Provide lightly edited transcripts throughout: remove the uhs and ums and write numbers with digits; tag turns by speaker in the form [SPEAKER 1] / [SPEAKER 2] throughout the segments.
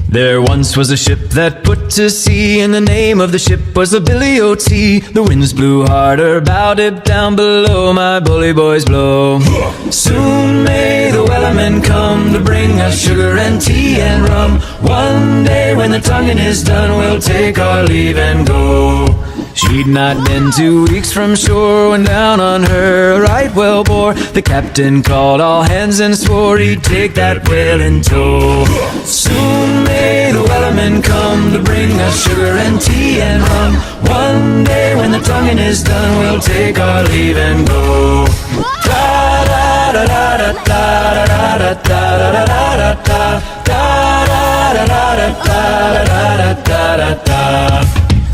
[SPEAKER 1] There once was a ship that put to sea, and the name of the ship was the Billy O.T. The winds blew harder, bowed it down below, my bully boys blow. Soon may the wellerman come to bring us sugar and tea and rum. One day when the tonguing is done, we'll take our leave and go. She'd not been 2 weeks from shore when down on her a right whale bore. The captain called all hands and swore he'd take that whale in tow. Soon may the wellerman come to bring us sugar and tea and rum. One day when the tonguing is done, we'll take our leave and go. Da da da da da da da da da da da da da da da da.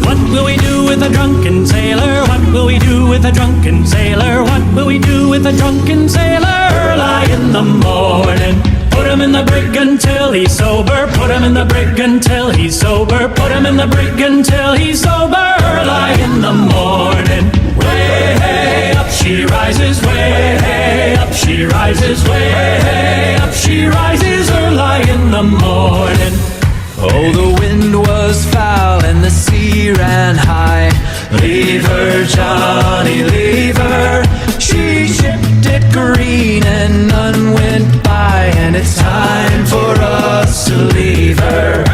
[SPEAKER 2] What will we do with a drunken sailor? What will we do with a drunken sailor? What will we do with a drunken sailor? Early in the morning, put him in the brig until he's sober. Put him in the brig until he's sober. Put him in the brig until he's sober. Early in the morning, way hey, up she rises. Way hey, up she rises. Way hey, up she rises. Early in the morning.
[SPEAKER 1] Oh, the wind was foul and the sea ran high. Leave her, Johnny, leave her. She shipped it green and none went by, and it's time for us to leave her.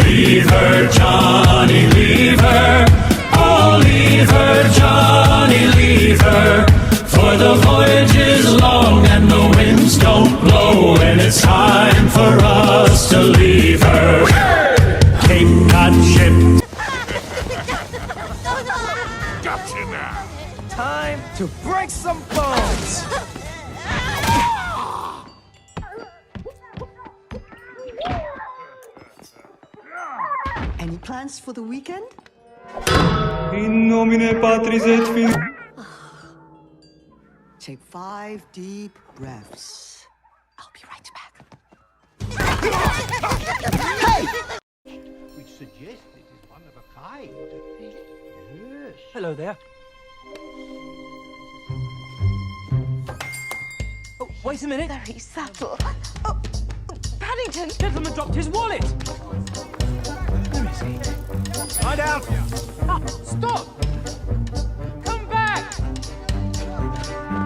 [SPEAKER 2] Leave her, Johnny, leave her. Oh, leave her, Johnny, leave her. For the voyage is long and the winds don't blow, and it's time for us to leave her. Cape Cod ship.
[SPEAKER 3] Gotcha now.
[SPEAKER 4] Time to break some bones!
[SPEAKER 5] Any plans for the weekend?
[SPEAKER 6] In nomine Patris et Filii.
[SPEAKER 5] Take 5 deep breaths. I'll be right back.
[SPEAKER 7] Which suggests it is one of a kind. Yes.
[SPEAKER 4] Hello there. Oh, wait a minute.
[SPEAKER 8] Very subtle. Oh, Paddington!
[SPEAKER 4] Gentleman dropped his wallet. Where is he?
[SPEAKER 3] Lie down.
[SPEAKER 4] Ah, stop! Come back!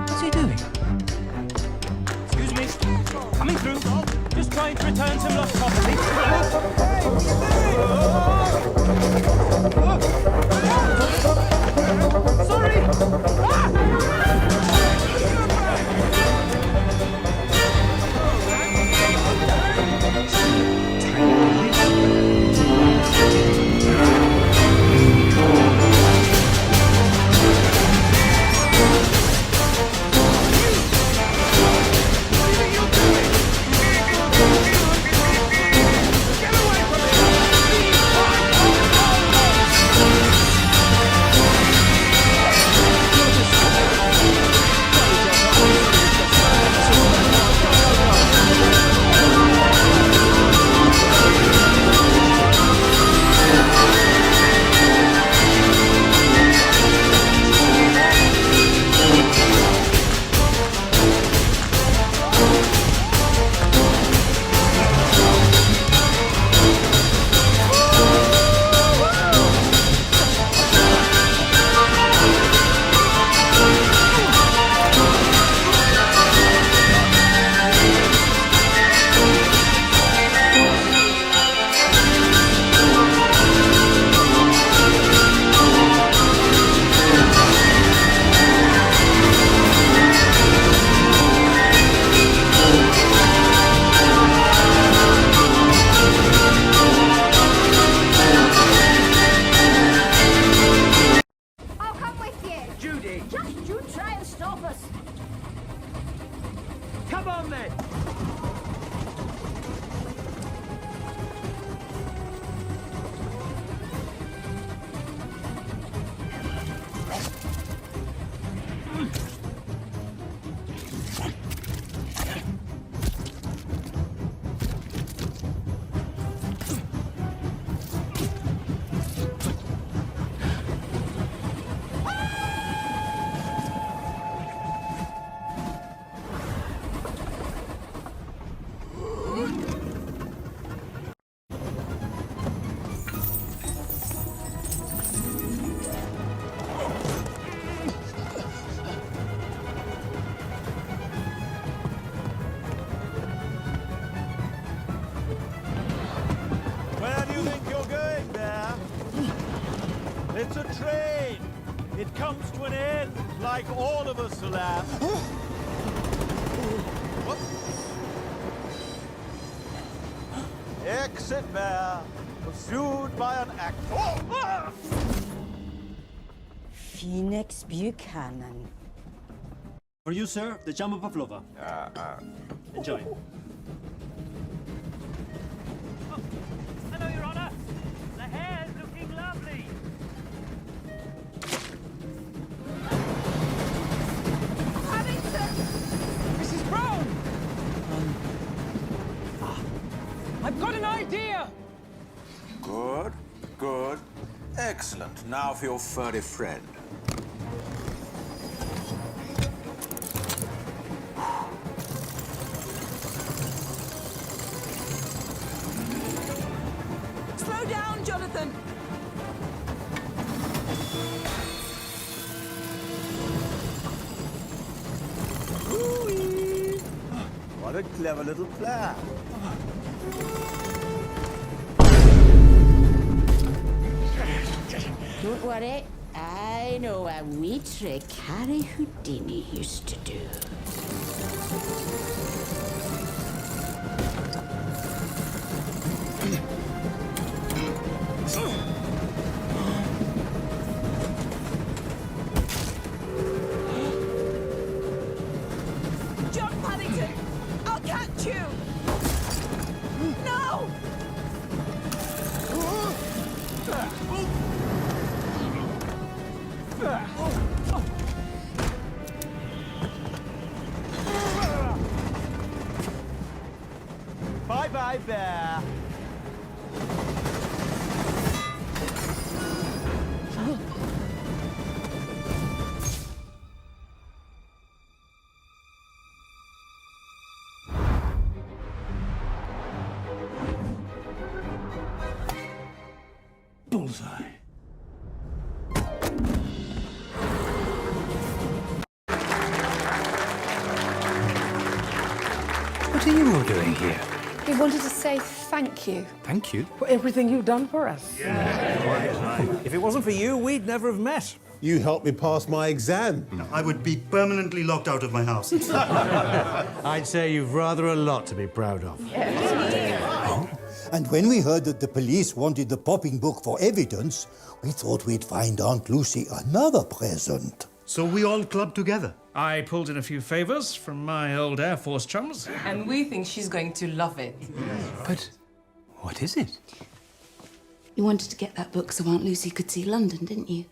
[SPEAKER 4] What's he doing? Excuse me. Coming through. Just trying to return some lost property. Sorry!
[SPEAKER 3] It's a train. It comes to an end, like all of us, alas. Exit Mayor, pursued by an actor.
[SPEAKER 5] Phoenix Buchanan.
[SPEAKER 9] For you, sir, the jam of pavlova. Enjoy.
[SPEAKER 4] Hello, Your Honor. The hair's looking lovely.
[SPEAKER 10] Mrs. Brown! I've got an idea!
[SPEAKER 3] Good, good. Excellent. Now for your furry friend.
[SPEAKER 10] Slow down, Jonathan!
[SPEAKER 3] What a clever little plan.
[SPEAKER 11] Don't worry, I know a wee trick Harry Houdini used to do.
[SPEAKER 10] John Paddington! I'll catch you! No!
[SPEAKER 3] Bye-bye, Bear.
[SPEAKER 9] Bullseye.
[SPEAKER 1] What are you all doing here?
[SPEAKER 8] We wanted to say thank you.
[SPEAKER 1] Thank you.
[SPEAKER 10] For everything you've done for us.
[SPEAKER 3] If it wasn't for you, we'd never have met.
[SPEAKER 6] You helped me pass my exam.
[SPEAKER 9] I would be permanently locked out of my house.
[SPEAKER 3] I'd say you've rather a lot to be proud of.
[SPEAKER 12] And when we heard that the police wanted the popping book for evidence, we thought we'd find Aunt Lucy another present.
[SPEAKER 9] So we all clubbed together.
[SPEAKER 2] I pulled in a few favors from my old Air Force chums.
[SPEAKER 10] And we think she's going to love it.
[SPEAKER 1] But what is it?
[SPEAKER 11] You wanted to get that book so Aunt Lucy could see London, didn't you?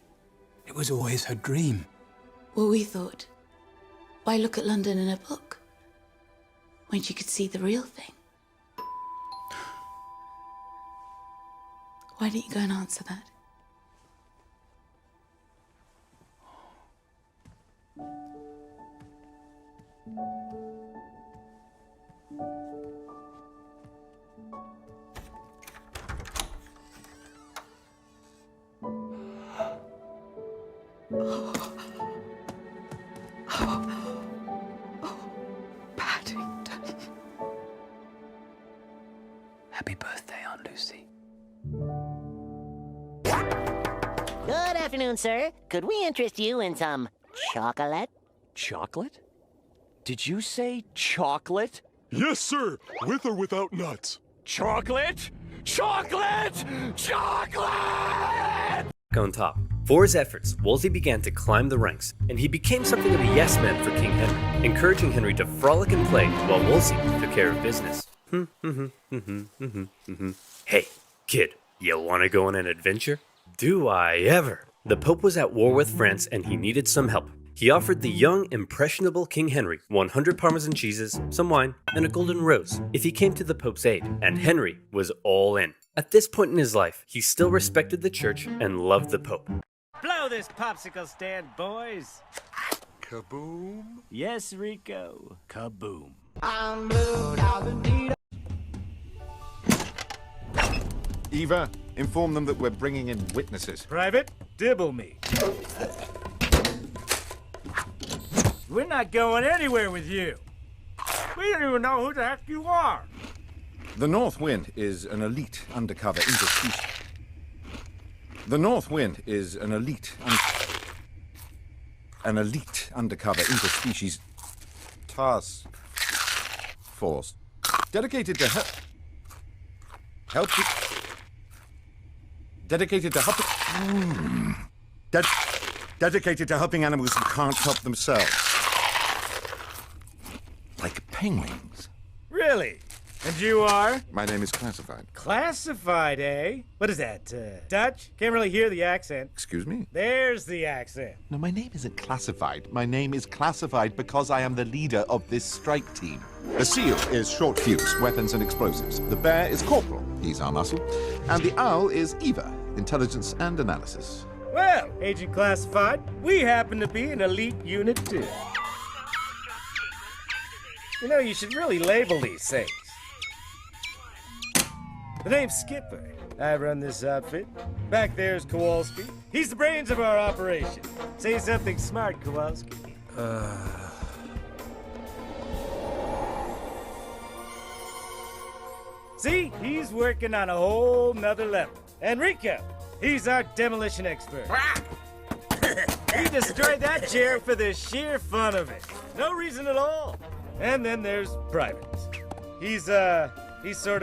[SPEAKER 1] It was always her dream.
[SPEAKER 11] Well, we thought, why look at London in a book when she could see the real thing? Why don't you go and answer that?
[SPEAKER 10] Paddington.
[SPEAKER 1] Happy birthday, Aunt Lucy.
[SPEAKER 11] Good afternoon, sir. Could we interest you in some chocolate?
[SPEAKER 4] Chocolate? Did you say chocolate?
[SPEAKER 3] Yes, sir. With or without nuts.
[SPEAKER 4] Chocolate? Chocolate! Chocolate!
[SPEAKER 13] On top. For his efforts, Wolsey began to climb the ranks, and he became something of a yes man for King Henry, encouraging Henry to frolic and play while Wolsey took care of business. Hey, kid, you wanna go on an adventure? Do I ever! The Pope was at war with France and he needed some help. He offered the young, impressionable King Henry 100 Parmesan cheeses, some wine, and a golden rose if he came to the Pope's aid, and Henry was all in. At this point in his life, he still respected the church and loved the Pope.
[SPEAKER 4] Blow this popsicle stand, boys.
[SPEAKER 3] Kaboom.
[SPEAKER 4] Yes, Rico. Kaboom.
[SPEAKER 3] Eva, inform them that we're bringing in witnesses.
[SPEAKER 4] Private, dibble me. We're not going anywhere with you. We don't even know who the heck you are.
[SPEAKER 3] The North Wind is an elite undercover interspecies. The North Wind is an elite undercover interspecies task force dedicated to helping animals who can't help themselves, like penguins.
[SPEAKER 4] Really? And you are?
[SPEAKER 3] My name is Classified.
[SPEAKER 4] Classified, eh? What is that, Dutch? Can't really hear the accent.
[SPEAKER 3] Excuse me?
[SPEAKER 4] There's the accent.
[SPEAKER 14] No, my name isn't Classified. My name is Classified because I am the leader of this strike team.
[SPEAKER 3] The seal is short fuse, weapons and explosives. The bear is Corporal, he's our muscle. And the owl is Eva, intelligence and analysis.
[SPEAKER 4] Well, Agent Classified, we happen to be an elite unit too. You know, you should really label these things. The name's Skipper. I run this outfit. Back there's Kowalski. He's the brains of our operation. Say something smart, Kowalski. See, he's working on a whole nother level. And Rico, he's our demolition expert. He destroyed that chair for the sheer fun of it. No reason at all. And then there's Privates. He's sort of